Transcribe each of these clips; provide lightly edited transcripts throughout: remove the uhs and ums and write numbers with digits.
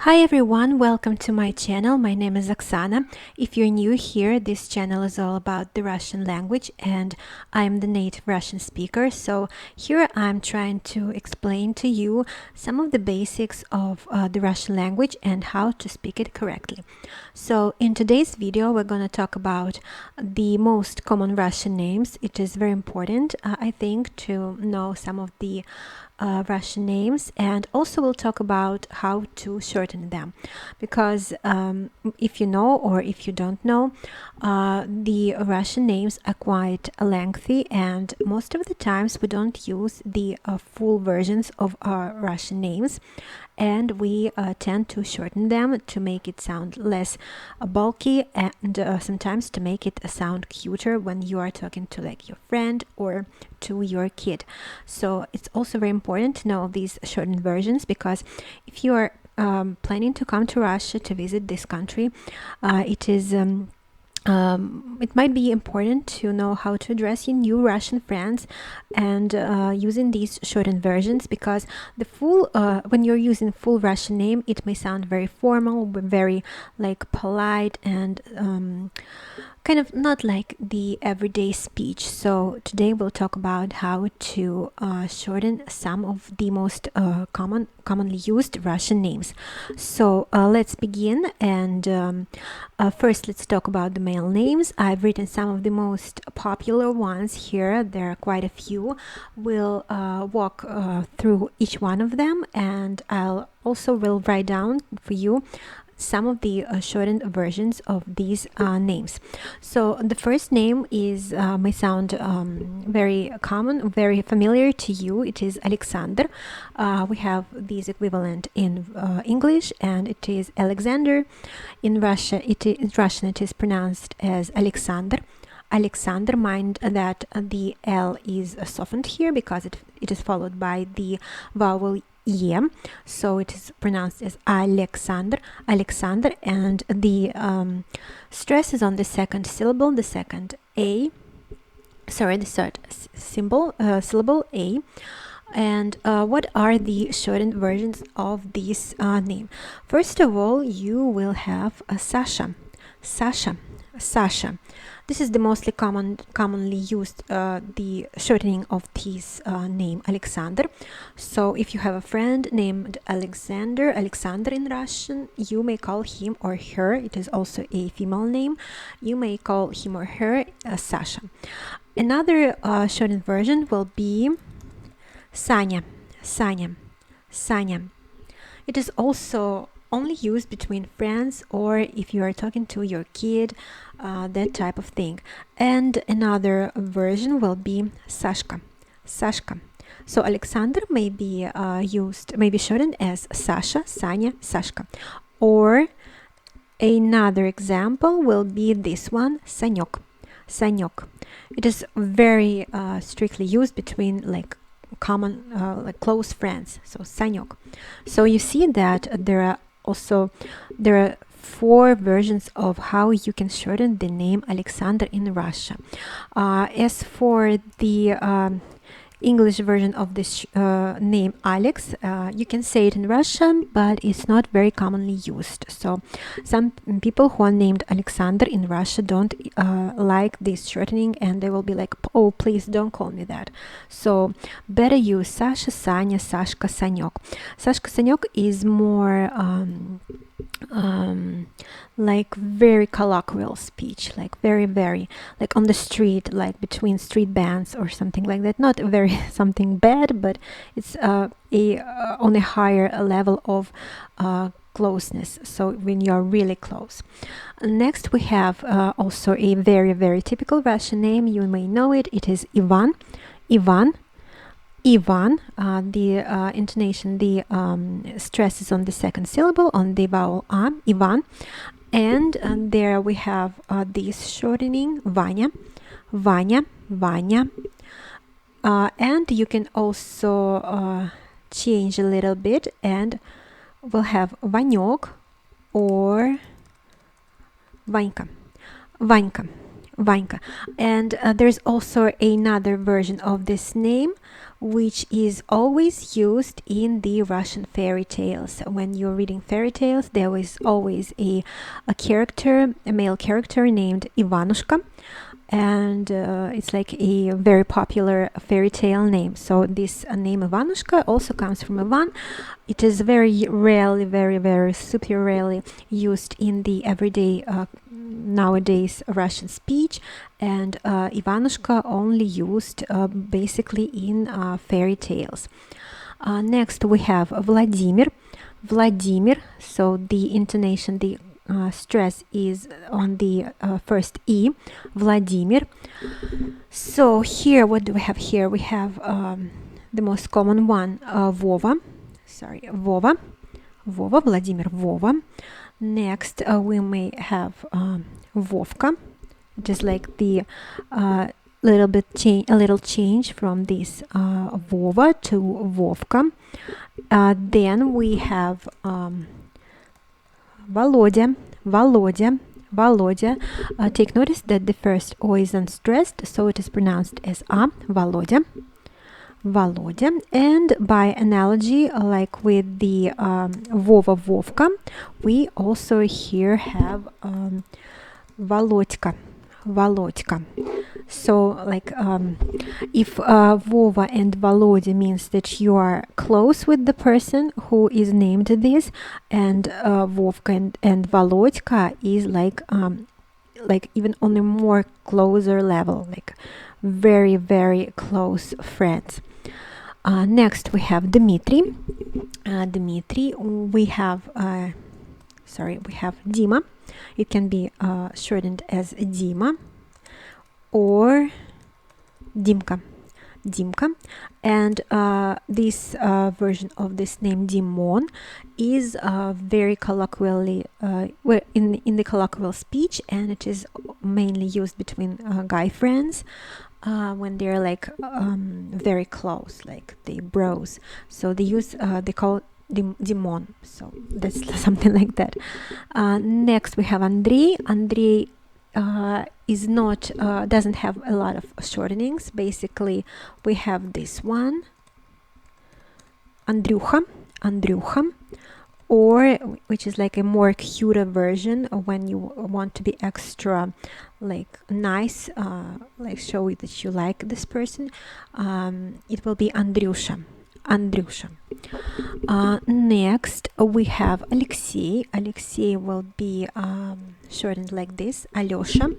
Hi everyone, welcome to my channel. My name is Oksana. If you're new here, this channel is all about the Russian language and I'm the native Russian speaker. So here I'm trying to explain to you some of the basics of the Russian language and how to speak it correctly. So in today's video, we're going to talk about the most common Russian names. It is very important, I think, to know some of the Russian names, and also we'll talk about how to shorten them, because if you know or if you don't know, the Russian names are quite lengthy, and most of the times we don't use the full versions of our Russian names, and we tend to shorten them to make it sound less bulky, and sometimes to make it sound cuter when you are talking to like your friend or to your kid. So it's also very important to know these shortened versions, because if you are planning to come to Russia to visit this country, it might be important to know how to address your new Russian friends and using these shortened versions, because the full when you're using full Russian name, it may sound very formal, very like polite and kind of not like the everyday speech. So today we'll talk about how to shorten some of the most commonly used Russian names. So let's begin, and first let's talk about the male names. I've written some of the most popular ones here. There are quite a few. We'll walk through each one of them, and I'll also will write down for you some of the shortened versions of these names. So the first name is may sound very common, very familiar to you. It is Alexander. We have these equivalent in English, and it is Alexander. In Russian it is pronounced as Alexander. Alexander, mind that the L is softened here because it is followed by the vowel E, so it is pronounced as Alexander, Alexander, and the stress is on the second syllable, the second A, sorry, the third syllable A. And what are the shortened versions of this name? First of all, you will have Sasha, Sasha, Sasha. This is the mostly commonly used the shortening of this name, Alexander. So if you have a friend named Alexander in Russian, you may call him or her. It is also a female name. You may call him or her Sasha. Another shortened version will be Sanya, Sanya, Sanya. It is also only used between friends or if you are talking to your kid, that type of thing. And another version will be Sashka, Sashka. So Alexander may be shortened as Sasha, Sanya, Sashka. Or another example will be this one, Sanyok, Sanyok. It is very strictly used between like common like close friends, so Sanyok. So you see that there are 4 versions of how you can shorten the name Alexander in Russia. As for the English version of this name Alex, you can say it in Russian, but it's not very commonly used. So some people who are named Alexander in Russia don't like this shortening, and they will be like, oh, please don't call me that. So better use Sasha, Sanya, Sashka, Sanyok. Sashka, Sanyok is more like very colloquial speech, like very like on the street, like between street bands or something like that. Not very something bad, but it's on a higher level of closeness, so when you're really close. Next we have also a very typical Russian name. You may know it. It is Ivan, Ivan, Ivan. The intonation, the stress is on the second syllable, on the vowel A, Ivan. And there we have this shortening, Vanya, Vanya, Vanya. And you can also change a little bit, and we'll have Vanyok or Vanka, Vanka, Vanka. And there's also another version of this name, which is always used in the Russian fairy tales. When you're reading fairy tales, there is always a character, a male character named Ivanushka, and it's like a very popular fairy tale name. So this name Ivanushka also comes from Ivan. It is very rarely, very super rarely used in the everyday nowadays Russian speech, and Ivanushka only used basically in fairy tales. Next we have Vladimir. Vladimir, so the intonation, the stress is on the first E, Vladimir. So here, what do we have here? We have the most common one, Vova. Vova, Vladimir Vova. Next, we may have Vovka, just like the a little change from this Vova to Vovka. Then we have Volodya. Take notice that the first O is unstressed, so it is pronounced as A, Volodya. And by analogy, like with the Vova, Vovka, we also here have Volodka. So like if Vova and Volodya means that you are close with the person who is named this, and Vovka and Volodka is like even on a more closer level, like very close friends. Next we have Dimitri. Dimitri, we have Dima. It can be shortened as Dima or Dimka. And this version of this name Dimon is very colloquially in the colloquial speech, and it is mainly used between guy friends when they're like very close, like they bros. So they call it Dimon. So that's something like that. Next we have Andrei. Andrei is not doesn't have a lot of shortenings. Basically, we have this one, Andryuha, or which is like a more cuter version of when you want to be extra like nice, like show that you like this person. It will be Andryusha. Next we have Alexei. Alexei will be shortened like this, Alyosha.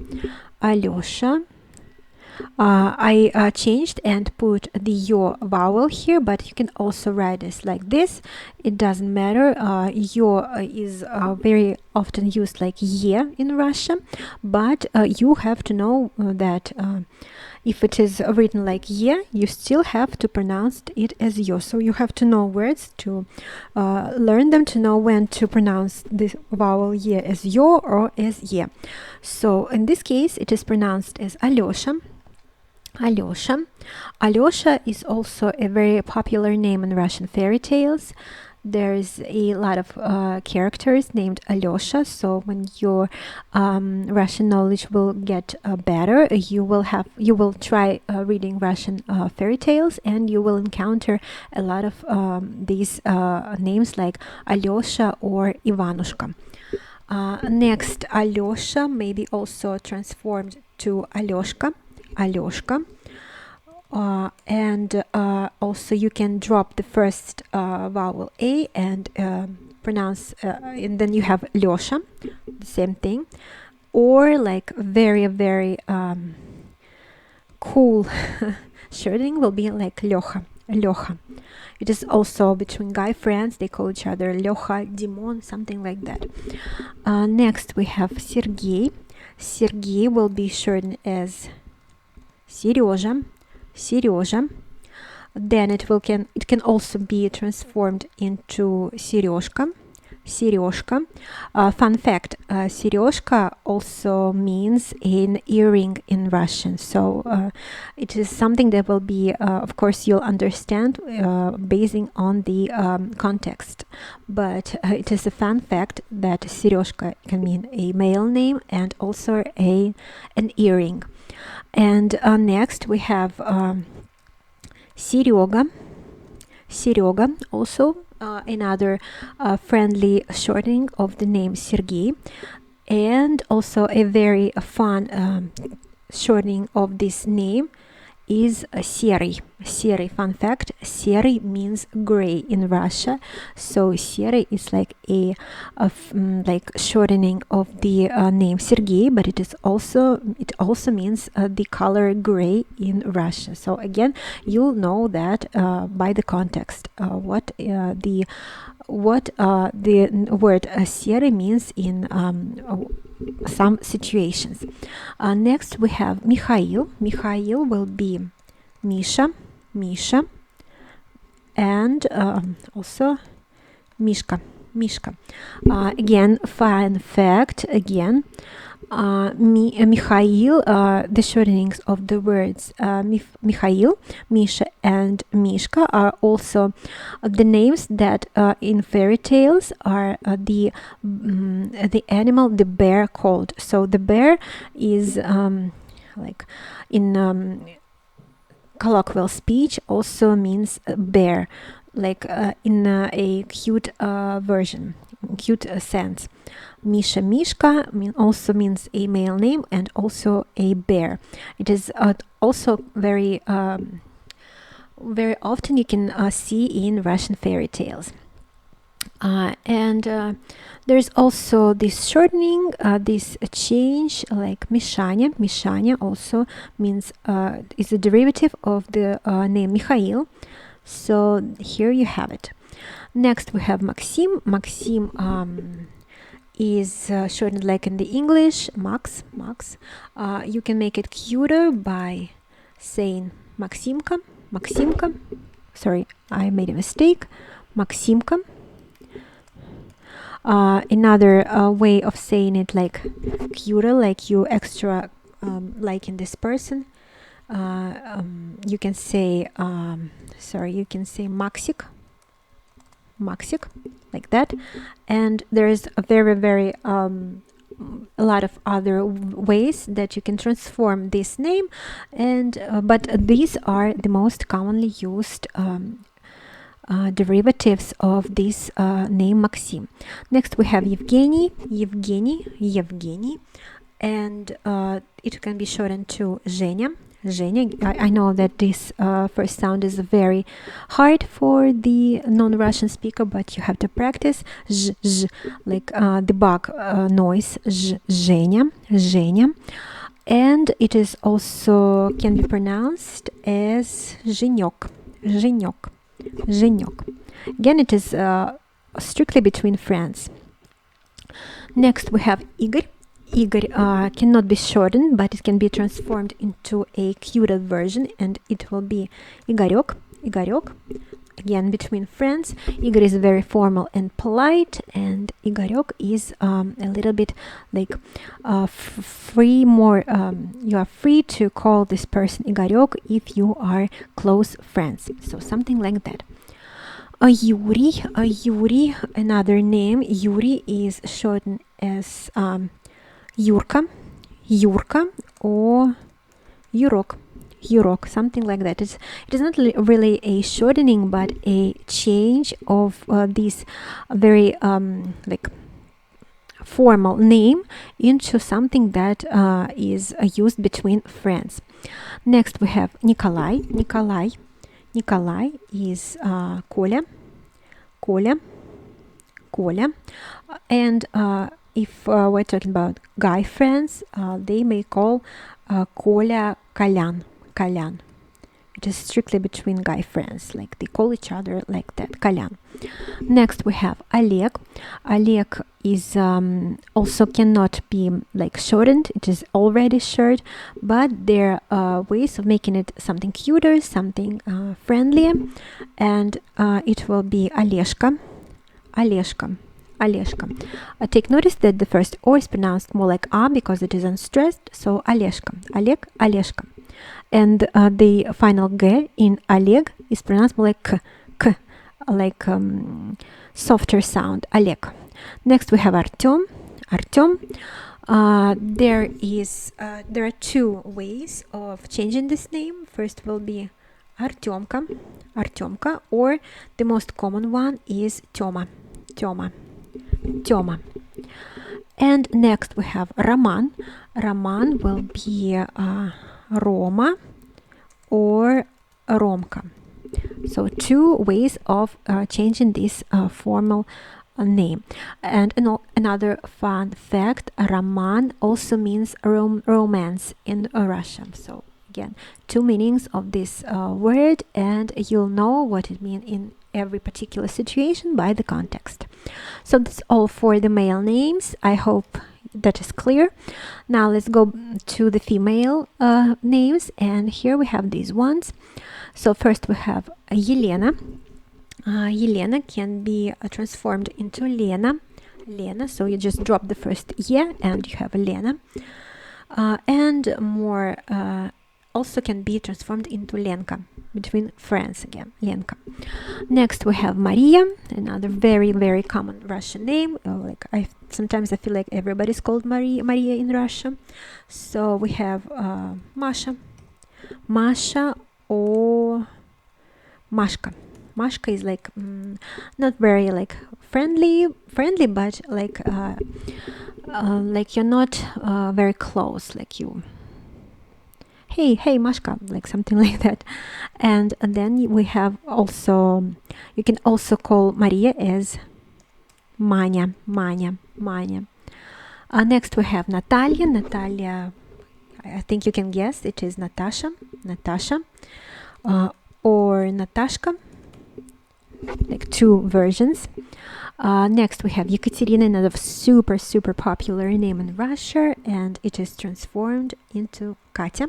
I changed and put the yo vowel here, but you can also write this like this. It doesn't matter. Yo is very often used like ye in Russia, but you have to know that if it is written like ye, you still have to pronounce it as yo. So you have to know words to learn them, to know when to pronounce this vowel ye as yo or as ye. So in this case, it is pronounced as Alyosha. Alyosha is also a very popular name in Russian fairy tales. There's a lot of characters named Alyosha, so when your Russian knowledge will get better, you will try reading Russian fairy tales, and you will encounter a lot of these names like Alyosha or Ivanushka. Next, Alyosha may be also transformed to Alyoshka. And also you can drop the first vowel A and pronounce and then you have Lyosha, the same thing, or like very cool shortening will be like Lyoha. It is also between guy friends, they call each other Lyoha, Dimon, something like that. Next we have Sergey. Sergey will be shortened as Seryoja. Then it can also be transformed into Seryoshka. Serежka. Fun fact, Serежka also means an earring in Russian. So it is something that will be, of course, you'll understand basing on the context. But it is a fun fact that Serежka can mean a male name and also an earring. And next we have Serega. Serega, also another friendly shortening of the name Sergey, and also a very fun shortening of this name is Serый. Serый, fun fact, Serый means gray in Russia, so Serый is like a like shortening of the name Sergey, but it also means the color gray in Russia. So again, you'll know that by the context what the word Serый means in some situations. Next we have Mikhail. Mikhail will be Misha, Misha, and also Mishka, Mishka. Again, fun fact, again, Mikhail, the shortenings of the words Mikhail, Misha, and Mishka are also the names that in fairy tales are the animal, the bear, called. So the bear is like in colloquial speech also means bear, like in a cute version, cute sense. Misha, Mishka also means a male name and also a bear. It is also very often you can see in Russian fairy tales. And there's also this shortening, this change, like Mishanya. Mishanya also means is a derivative of the name Mikhail. So here you have it. Next we have Maxim. Maxim is shortened like in the English, Max. You can make it cuter by saying Maximka. Maximka. Sorry, I made a mistake. Maximka. Another way of saying it like cuter, like you extra liking this person, you can say you can say Maxik, like that. And there's a very a lot of other ways that you can transform this name, and but these are the most commonly used derivatives of this name Maxim. Next we have Evgeny, and it can be shortened to Zhenya. I know that this first sound is very hard for the non-Russian speaker, but you have to practice like the bug noise, Zhenya. And it is also can be pronounced as Zhenyok. Again, it is strictly between friends. Next we have Igor. Igor cannot be shortened, but it can be transformed into a cuter version, and it will be Igorek. Again, between friends, Igor is very formal and polite, and Igorek is a little bit like free. You are free to call this person Igorek if you are close friends. So something like that. Yuri, another name. Yuri is shortened as Yurka, or Yurok, something like that. It is not really a shortening, but a change of this very like formal name into something that is used between friends. Next we have Nikolai. Nikolai is Koля, and if we're talking about guy friends, they may call Koля Kalyan. It is strictly between guy friends, like they call each other like that, Kalyan. Next we have Oleg. Oleg is also cannot be like shortened. It is already short, but there are ways of making it something cuter, something friendlier, and it will be Oleshka. Oleshka. Take notice that the first O is pronounced more like A because it is unstressed, so Oleshka, Oleg, Oleshka. And the final G in Oleg is pronounced more like K, like softer sound, Oleg. Next we have Artyom, Artyom. There are two ways of changing this name. First will be Artyomka, Artyomka, or the most common one is Toma, Toma, Toma. And next we have Roman. Roman will be Roma or Romka. So two ways of changing this formal name. And another fun fact, Roman also means romance in Russian. So again, two meanings of this word, and you'll know what it means in every particular situation by the context. So that's all for the male names. I hope that is clear. Now let's go to the female names, and here we have these ones. So first we have Yelena. Yelena can be transformed into Lena. Lena, so you just drop the first ye and you have Lena. And more also can be transformed into Lenka, between friends again, Lenka. Next we have Maria, another very, very common Russian name. Sometimes I feel like everybody's called Maria in Russia. So we have Masha, Masha or Mashka. Mashka is like not very like friendly, but like you're not very close, like you. Hey, Mashka, like something like that. And then we have also, you can also call Maria as Manya. Next we have Natalia. Natalia, I think you can guess, it is Natasha, or Natashka, like two versions. Next we have Yekaterina, another super, super popular name in Russia, and it is transformed into Katya,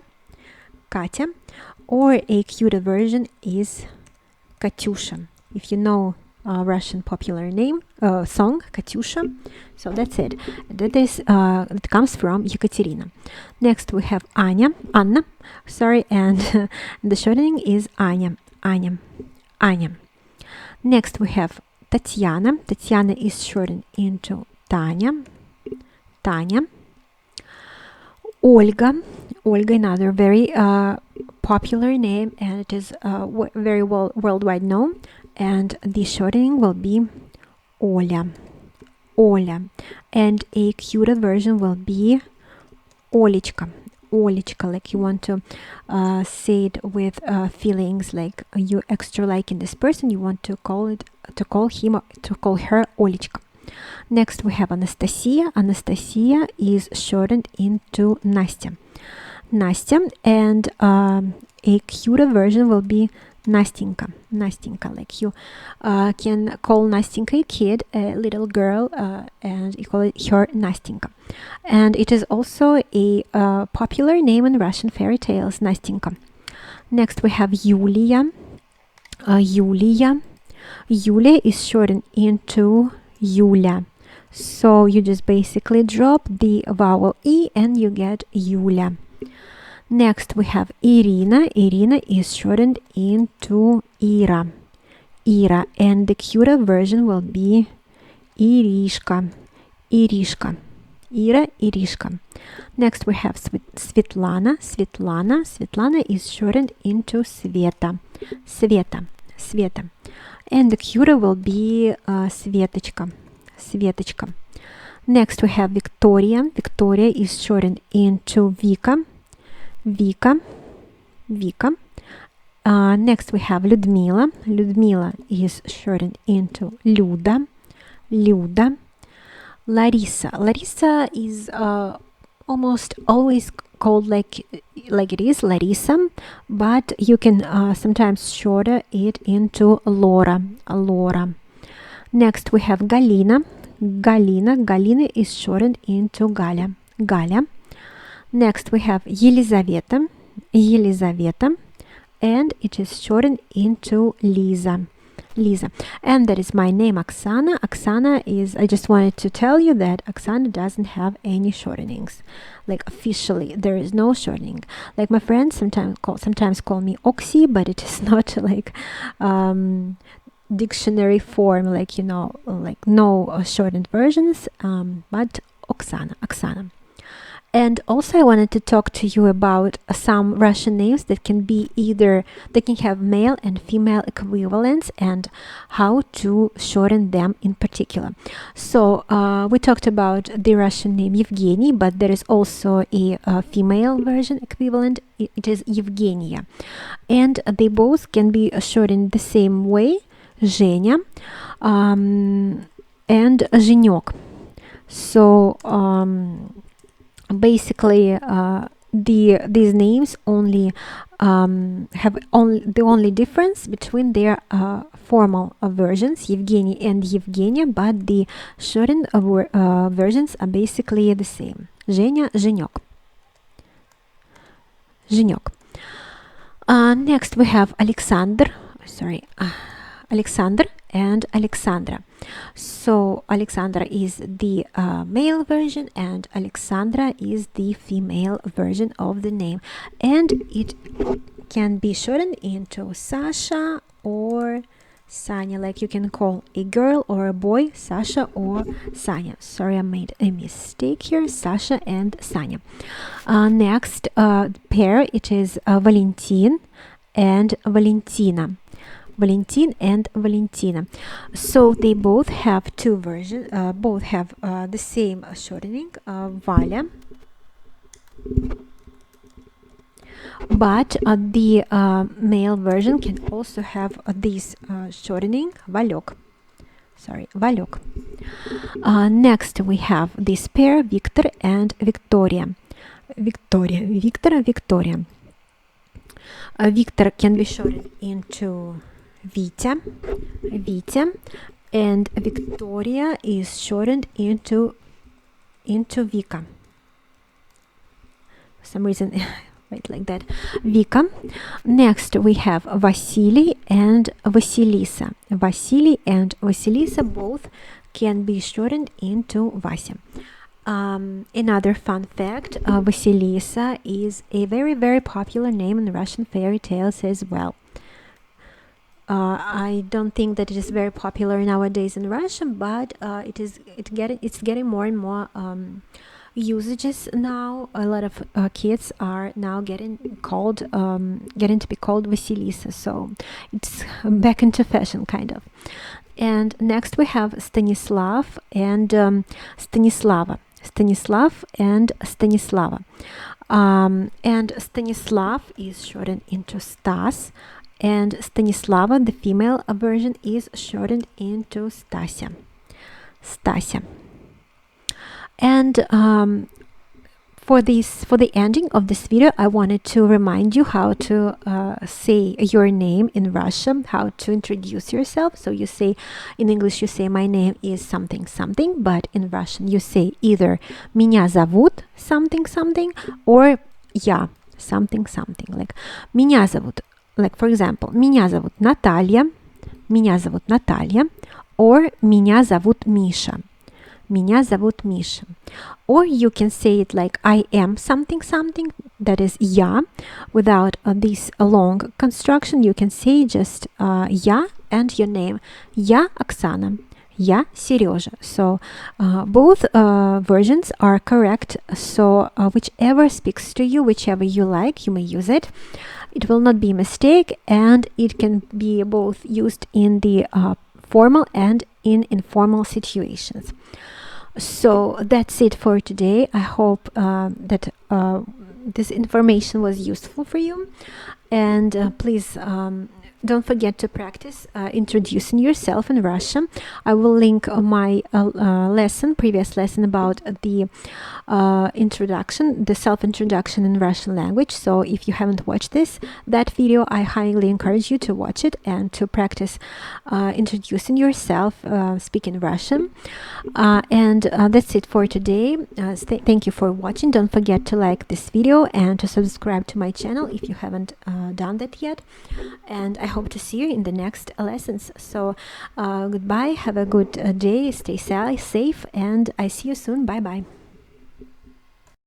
or a cuter version is Katyusha. If you know Russian popular name song Katyusha, so that's it. That is it comes from Yekaterina. Next we have Anna, and the shortening is Anya. Next we have Tatiana. Tatiana is shortened into Tanya. Olga, another very popular name, and it is very well worldwide known, and the shortening will be Oля, and a cuter version will be Olechka, like you want to say it with feelings, like you extra liking this person, you want to call her Olechka. Next we have Anastasia. Anastasia is shortened into Nastya, and a cuter version will be Nastinka, like you can call Nastinka a kid, a little girl, and you call her Nastinka. And it is also a popular name in Russian fairy tales, Nastinka. Next we have Julia. Julia is shortened into Yulia. So you just basically drop the vowel E and you get Yulia. Next we have Irina. Irina is shortened into Ira, and the cuter version will be Irishka, Ira, Irishka. Next we have Svetlana. Svetlana is shortened into Sveta, and the cuter will be Svetочка. Next we have Victoria. Victoria is shortened into Vika. Next we have Ludmila. Ludmila is shortened into Luda. Larissa is almost always called like it is Larissa, but you can sometimes shorten it into Laura. Next we have Galina. Galina is shortened into Galia. Next we have Елизавета, and it is shortened into Lisa. Lisa. And that is my name, Oksana. Oksana is, I just wanted to tell you that Oksana doesn't have any shortenings. Like officially, there is no shortening. Like my friends sometimes call me Oksy, but it is not like dictionary form, like, you know, like no shortened versions, but Oksana. And also I wanted to talk to you about some Russian names that can be they can have male and female equivalents and how to shorten them in particular. So we talked about the Russian name Evgeny, but there is also a female version equivalent. It is Evgenia. And they both can be shortened the same way, Zhenya and Zhenyok. So basically these names only have the only difference between their formal versions, Evgeny and Evgenia, but the shortened versions are basically the same. Zhenya, Zhenyok. Next we have Alexander and Alexandra. So Alexandra is the male version and Alexandra is the female version of the name, and it can be shortened into Sasha or Sanya, like you can call a girl or a boy Sasha or Sanya. Sorry, I made a mistake here. Sasha and Sanya. Next pair, it is Valentin and Valentina. Valentin and Valentina. So they both have two versions, both have the same shortening, Valia. But the male version can also have this shortening, Valok. Valok. Next we have this pair, Victor and Victoria. Victor. Victor can be shortened into Vita, and Victoria is shortened into Vika. For some reason, right like that, Vika. Next we have Vasili and Vasilisa. Vasili and Vasilisa both can be shortened into Vasya. Another fun fact, Vasilisa is a very, very popular name in Russian fairy tales as well. I don't think that it is very popular nowadays in Russian, but it's getting more and more usages now. A lot of kids are now getting to be called Vasilisa, so it's back into fashion kind of. And next we have Stanislav and Stanislava. Stanislav and Stanislava. And Stanislav is shortened into Stas, and Stanislava, the female version, is shortened into Stasia. And for the ending of this video, I wanted to remind you how to say your name in Russian, how to introduce yourself. So you say, in English you say my name is something something, but in Russian you say either меня зовут something something or я something something. Like меня зовут, like for example, меня зовут Наталья, or меня зовут Миша. Меня зовут Миша. Or you can say it like I am something something, that is я, without this long construction. You can say just я and your name. Я Oksana, я Сережа. So both versions are correct. So whichever speaks to you, whichever you like, you may use it. It will not be a mistake, and it can be both used in the formal and in informal situations. So that's it for today. I hope that this information was useful for you, and please don't forget to practice introducing yourself in Russian. I will link my previous lesson about the introduction, the self-introduction in Russian language. So if you haven't watched that video, I highly encourage you to watch it and to practice introducing yourself, speaking Russian. And that's it for today. Thank you for watching. Don't forget to like this video and to subscribe to my channel if you haven't done that yet. And I hope to see you in the next lessons. So goodbye, have a good day, stay safe, and I see you soon. Bye bye.